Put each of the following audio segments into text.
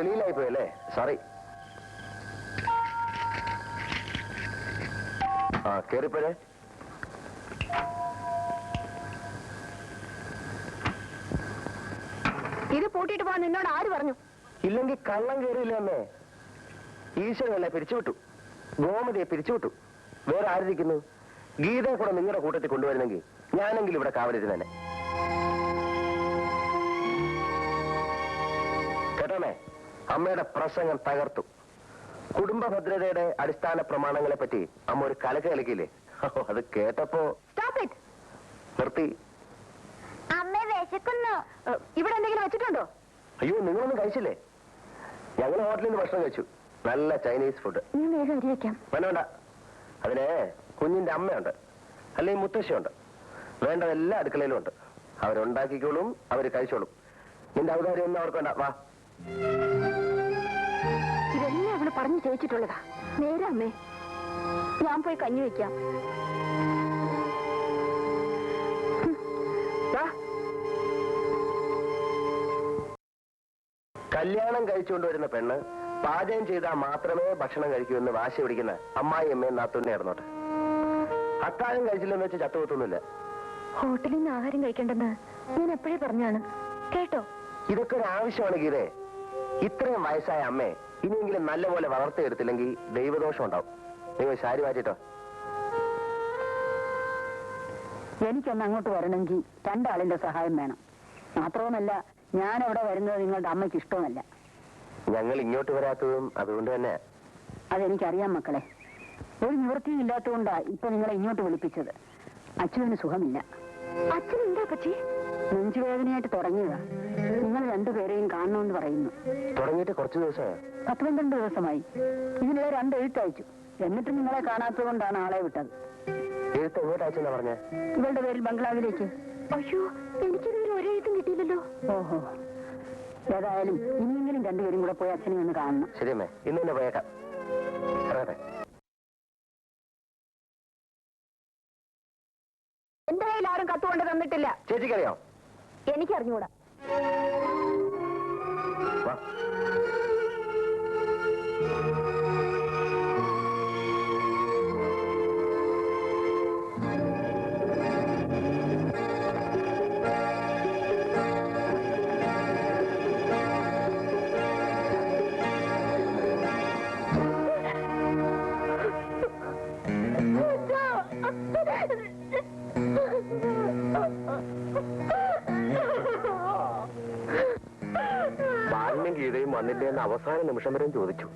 വെളിയിലായി പോയല്ലേ, സോറി. ആ കേറിപ്പോഴേ. ഇത് പൂട്ടിയിട്ട് പോകാൻ നിന്നോട് ആര് പറഞ്ഞു? ഇല്ലെങ്കിൽ കള്ളം കയറിയില്ല അമ്മേ. ഈശ്വരനല്ലേ പിരിച്ചുവിട്ടു, ഗോമതിയെ പിരിച്ചുവിട്ടു. വേറെ ആരിരിക്കുന്നു? ഗീതയെ കൂടെ നിങ്ങളുടെ കൂട്ടത്തിൽ കൊണ്ടുവരുന്നെങ്കിൽ ഞാനെങ്കിലും ഇവിടെ കാവലിരുന്ന് തന്നെ. കേട്ടോമേ, അമ്മയുടെ പ്രസംഗം തകർത്തു. കുടുംബ ഭദ്രതയുടെ അടിസ്ഥാന പ്രമാണങ്ങളെ പറ്റി അമ്മ ഒരു കലക്ക് കളിക്കില്ലേ? അത് കേട്ടപ്പോ നിർത്തി. അമ്മ വിശക്കുന്നു. ഇവിടെ എന്തെങ്കിലും വെച്ചിട്ടുണ്ടോ? അയ്യോ, നിങ്ങളൊന്നും കഴിച്ചില്ലേ? ഞങ്ങൾ ഹോട്ടലിൽ നിന്ന് ഭക്ഷണം കഴിച്ചു, നല്ല ചൈനീസ് ഫുഡ്. വേണ്ട, അതിന് കുഞ്ഞിന്റെ അമ്മയുണ്ട്, അല്ലെങ്കിൽ മുത്തശ്ശിയുണ്ട്. വേണ്ടതെല്ലാം അടുക്കളയിലും ഉണ്ട്. അവരുണ്ടാക്കിക്കോളും, അവര് കഴിച്ചോളും. നിന്റെ ഔദാര്യം ഒന്നും അവർക്ക് വേണ്ട. വാ. ഇതെല്ലാം അവള് പറഞ്ഞു ചോദിച്ചിട്ടുള്ളതാ. നേരെ അമ്മേ, ഞാൻ പോയി കഞ്ഞി വെക്കാം. കല്യാണം കഴിച്ചുകൊണ്ടുവരുന്ന പെണ്ണ് പാചകം ചെയ്താൽ മാത്രമേ ഭക്ഷണം കഴിക്കൂ എന്ന് വാശി പിടിക്കുന്ന അമ്മായി അമ്മയും നാത്തൂന്നെ ആയിരുന്നോട്ടെ. അത്താഴം കഴിച്ചില്ലെന്ന് വെച്ച് ചത്തുപോത്തൊന്നുമില്ല. ഹോട്ടലിൽ നിന്ന് ആഹാരം കഴിക്കേണ്ടെന്ന് ഞാൻ എപ്പോഴേ പറഞ്ഞാണ്, കേട്ടോ? ഇതൊക്കെ ഒരു ആവശ്യമാണ് ഗീതേ. ഇത്രയും വയസ്സായ അമ്മയെ ഇനിയെങ്കിലും നല്ലപോലെ വളർത്തിയെടുത്തില്ലെങ്കിൽ ദൈവദോഷം ഉണ്ടാവും. നിങ്ങൾ ശാരി മാറ്റിട്ടോ. എനിക്കൊന്ന് അങ്ങോട്ട് വരണമെങ്കിൽ രണ്ടാളിന്റെ സഹായം വേണം. മാത്രവുമല്ല, ഞാൻ അവിടെ വരുന്നത് നിങ്ങളുടെ അമ്മയ്ക്ക് ഇഷ്ടവുമല്ല. ഞങ്ങൾ ഇങ്ങോട്ട് വരാത്തതും അതുകൊണ്ട് തന്നെ. അതെനിക്കറിയാം മക്കളെ. ഒരു നിവൃത്തിയും ഇല്ലാത്തതുകൊണ്ടാ ഇപ്പൊ നിങ്ങളെ ഇങ്ങോട്ട് വിളിപ്പിച്ചത്. അച്ഛന് സുഖമില്ല. അച്ഛനെന്താ പറ്റി? നെഞ്ചുവേദനയായിട്ട് തുടങ്ങിയതാ. നിങ്ങൾ രണ്ടുപേരെയും കാണണമെന്ന് പറയുന്നു. തുടങ്ങിയിട്ട് കുറച്ചു ദിവസമായി. 12 ദിവസമായി. ഇതിനിടെ 2 എഴുത്തയച്ചു. എന്നിട്ട് നിങ്ങളെ കാണാത്തത് കൊണ്ടാണ് ആളെ വിട്ടത്. എഴുത്ത് എങ്ങോട്ട് അയച്ചെന്നാ പറഞ്ഞേ? ഇവളുടെ പേരിൽ ബംഗ്ലാവിലേക്ക്. അയ്യോ, എനിക്കിതുവരെ ഒരെഴുത്തും കിട്ടിയില്ലല്ലോ. ഓഹോ, ഏതായാലും ഇനിയെങ്കിലും രണ്ടുപേരും കൂടെ പോയി അച്ഛനെ ഒന്ന് കാണണം. ശരിയമ്മേ, ഇന്ന് തന്നെ പോയേക്കാം. എന്റെ കയ്യിൽ ആരും കത്തുകൊണ്ട് തന്നിട്ടില്ല. ചേച്ചിക്കറിയാം? എനിക്കറിഞ്ഞൂടാ. ബാലിനും ഗീതയും വന്നില്ലേ എന്ന് അവസാന നിമിഷം വരെയും ചോദിച്ചു.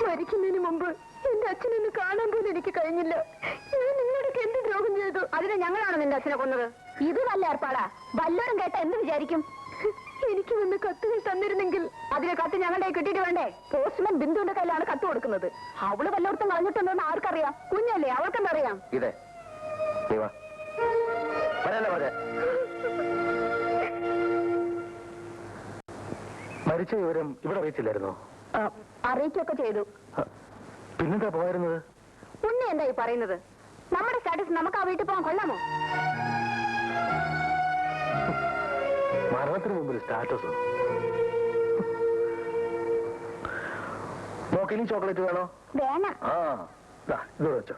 മരിക്കുന്നതിന് മുമ്പ് എന്റെ അച്ഛനൊന്ന് കാണാൻ പോലും എനിക്ക് കഴിഞ്ഞില്ല. ഞാൻ നിങ്ങളോടൊക്കെ എന്ത് ദ്രോഹം ചെയ്തു? അതിന് ഞങ്ങളാണ് നിന്റെ അച്ഛനെ കൊന്നത്. ഇത് നല്ല ഏർപ്പാടാ. വല്ലവരും കേട്ട എന്ത് വിചാരിക്കും? എനിക്ക് വന്ന് കത്തുകൾ തന്നിരുന്നെങ്കിൽ. അതിന് കത്ത് ഞങ്ങളുടെ കിട്ടിയിട്ട് വേണ്ടേ? പോസ്റ്റ്മാൻ ബിന്ദുവിന്റെ കയ്യിലാണ് കത്ത് കൊടുക്കുന്നത്. അവള് വല്ലയിടത്തും കളഞ്ഞിട്ടുണ്ടോന്ന് ആർക്കറിയാം? കുഞ്ഞല്ലേ, അവൾക്കെന്തറിയാം? ഇതേ മരിച്ച വിവരം ഇവിടെ അറിയിച്ചില്ലായിരുന്നോ? അറിയിക്കൊക്കെ ചെയ്തു. പിന്നെന്താ പോയിരുന്നത്? ഉണ്ണി എന്തായി പറയുന്നത്? നമ്മുടെ സ്റ്റാറ്റസ് നമുക്ക് ആ വീട്ടിൽ പോകാൻ കൊള്ളാമോ? മരണത്തിന് മുമ്പ് സ്റ്റാറ്റസ് നോക്കിനി ചോക്ലേറ്റ് വേണോ? വേണം. ആ ഇത് വെച്ചോ.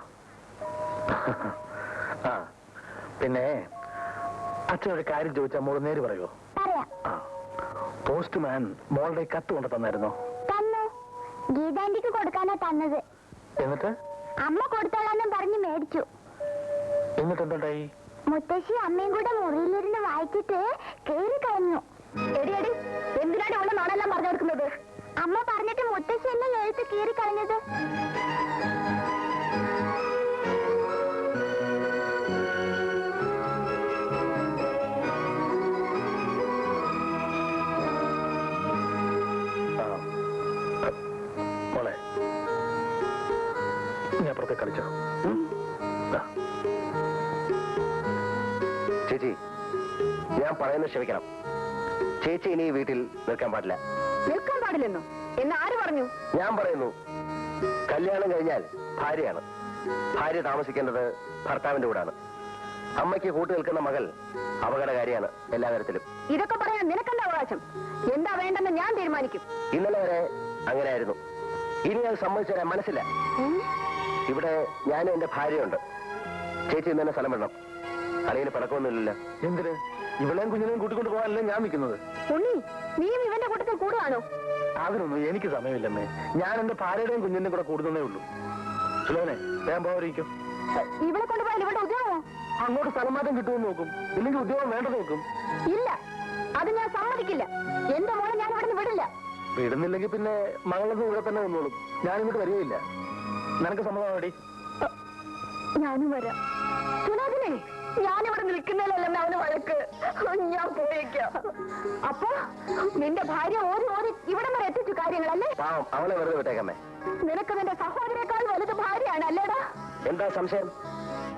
ആ പിന്നെ അച്ഛനൊരു കാര്യം ചോദിച്ചാൽ മോള് നേര് പറയുമോ? ആ, പോസ്റ്റ്മാൻ മോളുടെ കത്ത് കൊണ്ട് തന്നായിരുന്നോ? തന്നു. ഗീതാന്റിക്ക് കൊടുക്കാനാ തന്നത്. എന്നിട്ട് അമ്മ കൊടുത്തോളാന്നും പറഞ്ഞ് മേടിച്ചു. എന്നിട്ട് എന്തുണ്ടായി? മുത്തശ്ശി അമ്മയും കൂടെ മുറിയിലിരുന്ന് വായിച്ചിട്ട് കേറി കളഞ്ഞു. എടി എന്തിനാണ് ഉള്ള നാണെല്ലാം പറഞ്ഞു കൊടുക്കുന്നത്? അമ്മ പറഞ്ഞിട്ട് മുത്തശ്ശി എന്നെ എഴുത്ത് കീറി കളഞ്ഞത്. കളിച്ചോ. ചേച്ചി, ഞാൻ പറയുന്നത് ക്ഷമിക്കണം. ചേച്ചി ഇനി ഈ വീട്ടിൽ നിൽക്കാൻ പാടില്ല. നിൽക്കാൻ പാടില്ലെന്നോ? എന്ന് ആര് പറഞ്ഞു? ഞാൻ പറയുന്നു, കല്യാണം കഴിഞ്ഞാൽ ഭാര്യയാണ്. ഭാര്യ താമസിക്കേണ്ടത് ഭർത്താവിന്റെ കൂടാണ്. അമ്മയ്ക്ക് കൂട്ടു നിൽക്കുന്ന മകൾ അപകടകാരിയാണ് എല്ലാ തരത്തിലും. ഇതൊക്കെ പറയാൻ നിനക്കെന്താ അവകാശം? എന്താ വേണ്ടെന്ന് ഞാൻ തീരുമാനിക്കും. ഇന്നലെ വരെ അങ്ങനെയായിരുന്നു. ഇനി അത് സമ്മതിച്ചു തരാൻ മനസ്സില്ല. ഇവിടെ ഞാനും എന്റെ ഭാര്യയുണ്ട്. ചേച്ചി ഇന്ന് തന്നെ സ്ഥലം വിടണം. അളിയന് പടക്കമൊന്നുമില്ലല്ലോ. എന്തിന്? ഇവളെയും കുഞ്ഞിനെയും കൂട്ടിക്കൊണ്ട് പോകാനല്ലേ ഞാൻ നിൽക്കുന്നത്. ഉണ്ണി, നീയും ഇവന്റെ കൂട്ടത്തിൽ കൂടുകയാണോ? അതിനൊന്നും എനിക്ക് സമയമില്ലമ്മേ. ഞാൻ എന്റെ ഭാര്യയുടെയും കുഞ്ഞിന്റെയും കൂടെ കൂടുന്നേ ഉള്ളൂ. സുലോനെ, വേഗം പോകാതിരിക്കും. ഇവളെ കൊണ്ടുപോയാൽ ഇവിടെ ഉദ്യോഗമോ? അങ്ങോട്ട് സ്ഥലം മാറ്റം കിട്ടുമെന്ന് നോക്കും. ഇല്ലെങ്കിൽ ഉദ്യോഗം വേണ്ടത് നോക്കും. ഇല്ല, അത് ഞാൻ സമ്മതിക്കില്ല. എന്റെ മോളെ ഞാൻ ഇവിടെ നിന്ന് വിടില്ല. വിടുന്നില്ലെങ്കിൽ പിന്നെ മകളൊന്നും ഇവിടെ തന്നെ നിന്നോളും. ഞാനിങ്ങോട്ട് വരികയില്ല. നിനക്ക് സമ്മതമാടി? ഞാനും വരാം. സുനാഥിനെ, ഞാനിവിടെ നിൽക്കുന്നതിലല്ല അവന് വഴക്ക്. ഞാൻ പോയേക്കാം. അപ്പൊ നിന്റെ ഭാര്യ ഓടി ഓടി ഇവിടെ വരെ എത്തിച്ചു കാര്യങ്ങളല്ലേ? പാവം, അവളെ വെറുതെ വിട്ടേക്കമ്മേ. നിനക്ക് നിന്റെ സഹോദരേക്കാൾ വലുത് ഭാര്യയാണ് അല്ലേടാ? എന്താ സംശയം?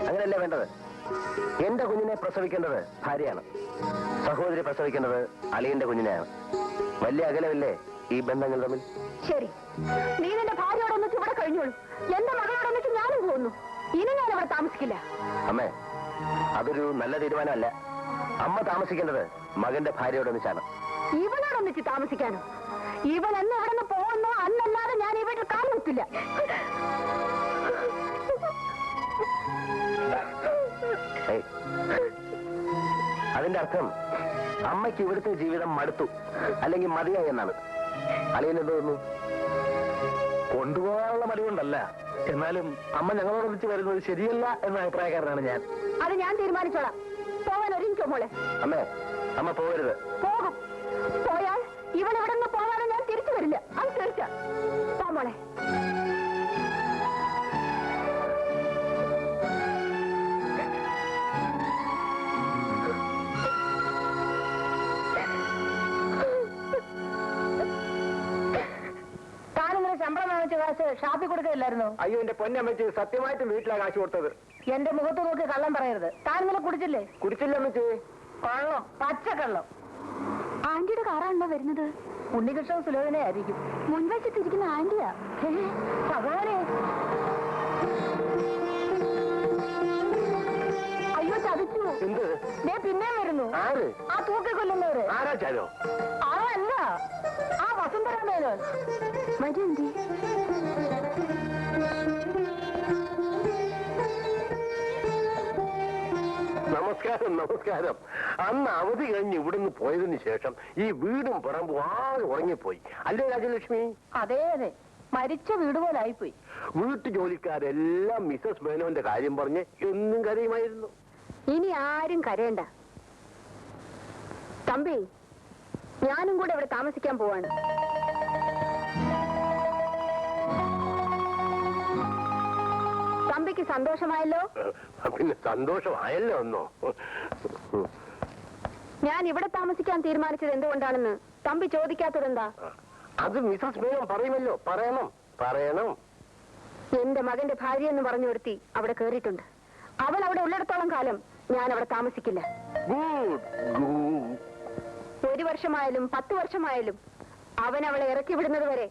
അങ്ങനെയല്ലേ വേണ്ടത്? എന്റെ കുഞ്ഞിനെ പ്രസവിക്കേണ്ടത് ഭാര്യയാണ്. സഹോദരി പ്രസവിക്കേണ്ടത് അളിയന്റെ കുഞ്ഞിനെയാണ്. വലിയ അകലമില്ലേ ഈ ബന്ധങ്ങൾ തമ്മിൽ? ശരി, നീ നിന്റെ ഭാര്യയോടൊന്നിച്ച് ഇവിടെ കഴിഞ്ഞോളൂ. എന്റെ മകളോടൊന്നിച്ച് ഞാനും പോകുന്നു. ഇനി ഞാൻ ഇവിടെ താമസിക്കില്ല. അമ്മേ, അതൊരു നല്ല തീരുമാനമല്ല. അമ്മ താമസിക്കേണ്ടത് മകന്റെ ഭാര്യയോടൊന്നിച്ചാണ്. ഇവനോടൊന്നിച്ച് താമസിക്കാനോ? ഇവൻ എന്ന് ഇവിടെ നിന്ന് പോകുന്നോ അന്നല്ലാതെ ഞാൻ ഈ വീട്ടിൽ കാലം വെക്കില്ല. അതിന്റെ അർത്ഥം അമ്മയ്ക്ക് ഇവിടുത്തെ ജീവിതം മടുത്തു, അല്ലെങ്കിൽ മതിയായി എന്നാണ്. അളിയന് തോന്നുന്നു? കൊണ്ടുപോകാനുള്ള മടി കൊണ്ടല്ല, എന്നാലും അമ്മ ഞങ്ങളോടൊന്നിച്ച് വരുന്നത് ശരിയല്ല എന്ന അഭിപ്രായക്കാരനാണ് ഞാൻ. അത് ഞാൻ തീരുമാനിച്ചോളാം. പോവാൻ ഒരുങ്ങിക്കോ മോളെ. അമ്മേ, അമ്മ പോകരുത്. പോകും. പോയാൽ ഇവൻ ഇവിടെ നിന്ന് പോകാതെ ഞാൻ തിരിച്ചു വരില്ല. അത് തീർച്ച. പോ മോളെ. ശമ്പളം വാങ്ങിച്ച കാശ് ഷാപ്പി കൊടുക്കില്ലായിരുന്നു? അയ്യോ, എന്റെ പൊന്നമ്മച്ച്, സത്യമായിട്ടും വീട്ടിലാ കാശ് കൊടുത്തത്. എന്റെ മുഖത്ത് നോക്കി കള്ളം പറയരുത്. താൻ ഇന്നലെ കുടിച്ചില്ലേ? കുടിച്ചില്ല അമ്മച്ചി. കള്ളം, പച്ചക്കള്ളം. ആന്റിയുടെ കാറാണോ വരുന്നത്? ഉണ്ണികൃഷ്ണൻ സുലോചനെ ആയിരിക്കും. മുൻവശത്തിരിക്കുന്ന ആന്റിയാ. ഭഗവാനെ, അയ്യോ ചതിച്ചു. എന്ത്? പിന്നെ വരുന്നു. ആര്? ആ തൂക്കിക്കൊല്ലുന്നവര്. ആരാ ചാരോ? അതല്ല, ആ വസുന്ധരാമേനോൻ. മരുന്തി നമസ്കാരം, നമസ്കാരം. അന്ന് അവധി കഴിഞ്ഞ് ഇവിടുന്ന് പോയതിനു ശേഷം ഈ വീടും പറമ്പും ആകെ ഉറങ്ങിപ്പോയി അല്ലേ രാജലക്ഷ്മി? അതെ അതെ, മരിച്ച വീട് പോലായിപ്പോയി. വീട്ടു ജോലിക്കാരെല്ലാം മിസസ് മേനോന്റെ കാര്യം പറഞ്ഞ് എന്നും കരയുമായിരുന്നു. ഇനി ആരും കരയണ്ട തമ്പി. ഞാനും കൂടെ ഇവിടെ താമസിക്കാൻ പോവാണ്. തമ്പിക്ക് സന്തോഷമായല്ലോ? പിന്നെ സന്തോഷമായല്ലോ ഒന്നോ. ഞാൻ ഇവിടെ താമസിക്കാൻ തീരുമാനിച്ചത് എന്തുകൊണ്ടാണെന്ന് തമ്പി ചോദിക്കാത്തതെന്താ? അത് മിസസ് മേനോൻ പറയുമല്ലോ. പറയണം, പറയണം. എന്റെ മകന്റെ ഭാര്യ എന്ന് പറഞ്ഞു ഒരുത്തി അവിടെ കേറിയിട്ടുണ്ട്. അവൾ അവിടെ ഉള്ളിടത്തോളം കാലം ഞാൻ അവിടെ താമസിക്കില്ല. ഒരു വർഷമായാലും 10 വർഷമായാലും അവൻ അവളെ ഇറക്കി വിടുന്നത് വരെ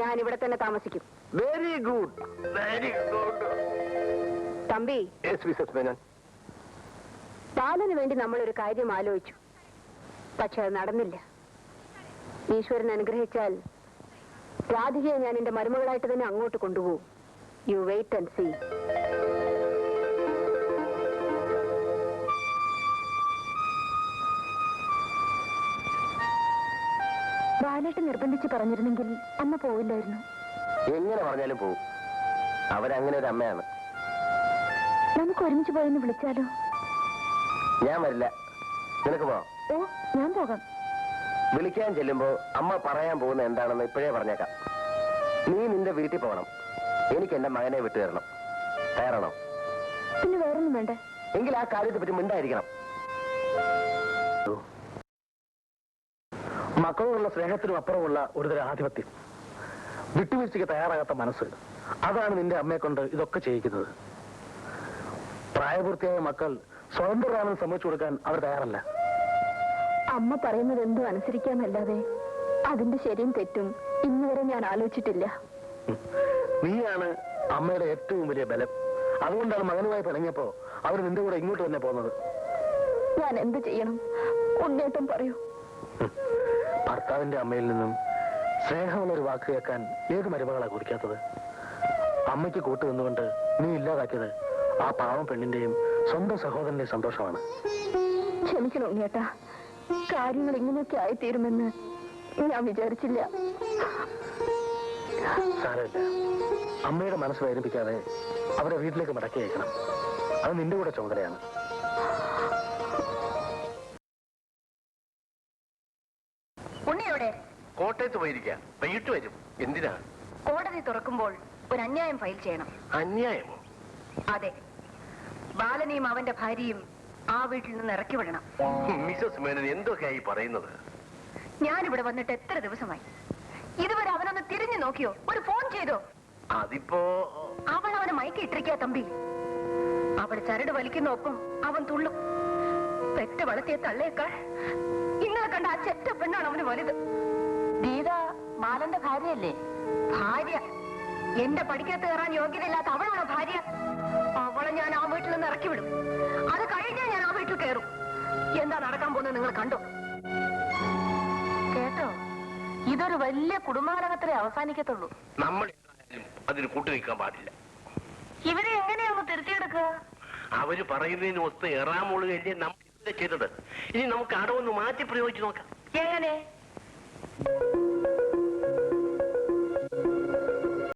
ഞാൻ ഇവിടെ തന്നെ താമസിക്കും. Very good, very good. തമ്പി, മിസസ് മേനോൻ, ബാലന് വേണ്ടി നമ്മളൊരു കാര്യം ആലോചിച്ചു. പക്ഷെ അത് നടന്നില്ല. ഈശ്വരൻ അനുഗ്രഹിച്ചാൽ രാധികയെ ഞാൻ എന്റെ മരുമകളായിട്ട് തന്നെ അങ്ങോട്ട് കൊണ്ടുപോകും. You wait and see. ബാലേട്ട് നിർബന്ധിച്ച് പറഞ്ഞിരുന്നെങ്കിൽ അമ്മ പോവില്ലായിരുന്നു. എങ്ങനെ പറഞ്ഞാലും പോവും. അവരങ്ങനെ ഒരു അമ്മയാണ്. നമുക്ക് ഒരുമിച്ച് പോയെന്ന് വിളിച്ചാലോ? ഞാൻ വരില്ല. നിനക്ക് പോവാം. ഓ, ഞാൻ പോകാം. വിളിക്കാൻ ചെല്ലുമ്പോ അമ്മ പറയാൻ പോകുന്ന എന്താണെന്ന് ഇപ്പോഴേ പറഞ്ഞേക്കാം. നീ നിന്റെ വീട്ടിൽ പോകണം. എനിക്ക് എന്റെ മകനെ വിട്ടു തരണം. കയറണോ? പിന്നെ വേറൊന്നും വേണ്ടേ? എങ്കിൽ ആ കാര്യത്തെ പറ്റി മിണ്ടായിരിക്കണം. മക്കളോടുള്ള സ്നേഹത്തിനും അപ്പുറമുള്ള ഒരുതരം ആധിപത്യം, വിട്ടുവീഴ്ചയ്ക്ക് തയ്യാറാകാത്ത മനസ്സ്, അതാണ് നിന്റെ അമ്മയെ കൊണ്ട് ഇതൊക്കെ ചെയ്യിക്കുന്നത്. പ്രായപൂർത്തിയായ മക്കൾ സ്വതന്ത്രരാണെന്ന് സമ്മതിച്ചു കൊടുക്കാൻ അവർ തയ്യാറല്ല. അമ്മ പറയുന്നത് എന്തും അനുസരിക്കാമല്ലാതെ അതിന്റെ ശരിയും തെറ്റും ഇന്നുവരെ ഞാൻ ആലോചിച്ചിട്ടില്ല. നീയാണ് അമ്മയുടെ ഏറ്റവും വലിയ ബലം. അതുകൊണ്ടാണ് മകനുമായി പിണങ്ങിയപ്പോ അവർ നിന്റെ കൂടെ ഇങ്ങോട്ട് തന്നെ പോകുന്നത്. ഞാൻ എന്ത് ചെയ്യണം? ഉണ്ണേട്ടം പറയൂ. ഭർത്താവിന്റെ അമ്മയിൽ നിന്നും സ്നേഹമുള്ളൊരു വാക്ക് കേൾക്കാൻ ഏത് മരുമകളാ കുറിക്കാത്തത്? അമ്മയ്ക്ക് കൂട്ടു നിന്നുകൊണ്ട് നീ ഇല്ലാതാക്കിയത് ആ പാവം പെണ്ണിന്റെയും സ്വന്തം സഹോദരന്റെയും സന്തോഷമാണ്. ക്ഷമിക്കണം ഉണ്ണിയേട്ടാ, കാര്യങ്ങൾ ഇങ്ങനെയൊക്കെ ആയിത്തീരുമെന്ന് ഞാൻ വിചാരിച്ചില്ല. സാരമില്ല, അമ്മയുടെ മനസ്സ് വേദനിപ്പിക്കാതെ അവരെ വീട്ടിലേക്ക് മടക്കി അയക്കണം. അത് നിന്റെ കൂടെ ചുമതലയാണ്. ഉണ്ണിയോടെ കോട്ടയത്ത് പോയിരിക്കാം, വൈകിട്ട് വരും. എന്തിനാ? കോടതി തുറക്കുമ്പോൾ ഒരു അന്യായം ഫയൽ ചെയ്യണം. അന്യായമോ? അതെ, ബാലനെയും അവന്റെ ഭാര്യയും ആ വീട്ടിൽ നിന്ന് ഇറക്കി വിടണം. മിസസ് മേനൻ എന്തൊക്കെയായി പറയുന്നത്? ഞാനിവിടെ വന്നിട്ട് എത്ര ദിവസമായി? ഇതുവരെ അവനൊന്ന് തിരിഞ്ഞു നോക്കിയോ? ഒരു ഫോൺ ചെയ്തോ? അതിപ്പോ അവൾ അവനെ മയക്കി ഇട്ടിരിക്കാ തമ്പി. അവൾ ചരട് വലിക്കുന്ന ഒപ്പം അവൻ തുള്ളും. പെറ്റ വളർത്തിയ തള്ളയേക്കാൾ ഇന്നലെ കണ്ട ആ ചെറ്റ പെണ്ണാണ് അവന് വലുത്. ഗീത ബാലന്റെ ഭാര്യയല്ലേ? ഭാര്യ? എന്റെ പഠിക്കത്ത് കയറാൻ യോഗ്യതയില്ലാത്ത അവളാണോ ഭാര്യ? അവളെ ഞാൻ ആ വീട്ടിൽ നിന്ന് ഇറക്കി വിടും. അത് കഴിഞ്ഞാൽ ഞാൻ ആ വീട്ടിൽ കയറും. എന്താ നടക്കാൻ പോകുന്നത് നിങ്ങൾ കണ്ടോ? കേട്ടോ, ഇതൊരു വലിയ കുടുംബകലഹത്തിലേ അവസാനിക്കത്തുള്ളൂ. നമ്മൾ അതിന് കൂട്ടുനിൽക്കാൻ പാടില്ല. ഇവരെ എങ്ങനെയാണ് തിരുത്തിയെടുക്കുക? അവര് പറയുന്നതിന് ഒത്ത് ഏറാമൂളുകയല്ലേ നമ്മൾ ഇന്നലെ ചെയ്തത്. ഇനി നമുക്ക് അടവൊന്ന് മാറ്റി പ്രയോഗിച്ചു നോക്കാം. എങ്ങനെ?